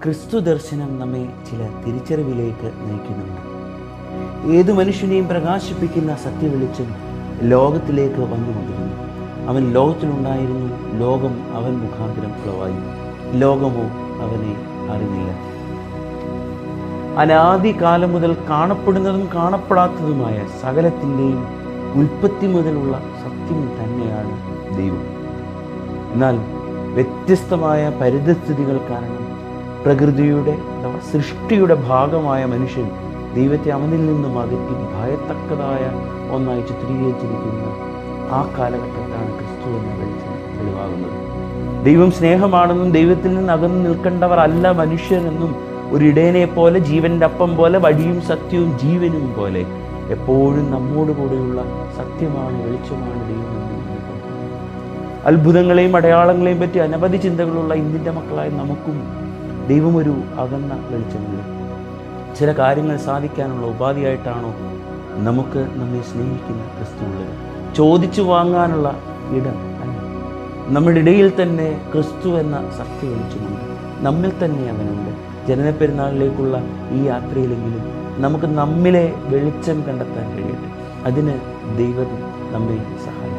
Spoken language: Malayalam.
ക്രിസ്തു ദർശനം നമ്മെ ചില തിരിച്ചറിവിലേക്ക് നയിക്കുന്നുണ്ട്. ഏതു മനുഷ്യനെയും പ്രകാശിപ്പിക്കുന്ന സത്യവെളിച്ചം ലോകത്തിലേക്ക് വന്നുകൊണ്ടിരുന്നു. അവൻ ലോകത്തിലുണ്ടായിരുന്നു, ലോകം അവൻ മുഖാന്തരം ഉളവായി, ലോകമോ അവനെ അറിഞ്ഞില്ല. അനാദികാലം മുതൽ കാണപ്പെടുന്നതും കാണപ്പെടാത്തതുമായ സകലത്തിൻ്റെയും ഉൽപ്പത്തി മുതലുള്ള സത്യം തന്നെയാണ് ദൈവം. എന്നാൽ വ്യത്യസ്തമായ പരിതസ്ഥിതികൾ കാരണം പ്രകൃതിയുടെ അഥവാ സൃഷ്ടിയുടെ ഭാഗമായ മനുഷ്യൻ ദൈവത്തെ അവനിൽ നിന്നും അകറ്റി ഭയത്തക്കതായ ഒന്നായി ചിത്രീകരിച്ചിരിക്കുന്ന ആ കാലഘട്ടത്താണ് ക്രിസ്തു എന്ന വെളിച്ചം തെളിവാകുന്നത്. ദൈവം സ്നേഹമാണെന്നും ദൈവത്തിൽ നിന്ന് അകന്നു നിൽക്കേണ്ടവർ അല്ല മനുഷ്യരെന്നും ഒരു ഇടയനെ പോലെ, ജീവന്റെ അപ്പം പോലെ, വഴിയും സത്യവും ജീവനും പോലെ എപ്പോഴും നമ്മോട് കൂടെയുള്ള സത്യമാണ്, വെളിച്ചമാണ് ദൈവം. അത്ഭുതങ്ങളെയും അടയാളങ്ങളെയും പറ്റി അനവധി ചിന്തകളുള്ള ഇന്ത്യൻ്റെ മക്കളായ നമുക്കും ദൈവം ഒരു അകന്ന വെളിച്ചമില്ല. ചില കാര്യങ്ങൾ സാധിക്കാനുള്ള ഉപാധിയായിട്ടാണോ നമുക്ക് നമ്മെ സ്നേഹിക്കുന്ന ക്രിസ്തു ഉള്ളത്? ചോദിച്ചു വാങ്ങാനുള്ള ഇടം അല്ല. നമ്മുടെ ഇടയിൽ തന്നെ ക്രിസ്തു എന്ന സത്യ വെളിച്ചമുണ്ട്, നമ്മിൽ തന്നെ അവനുണ്ട്. ജനനപ്പെരുന്നാളിലേക്കുള്ള ഈ യാത്രയിലെങ്കിലും നമുക്ക് നമ്മിലെ വെളിച്ചം കണ്ടെത്താൻ കഴിയട്ടെ. അതിന് ദൈവം നമ്മെ സഹായിക്കും.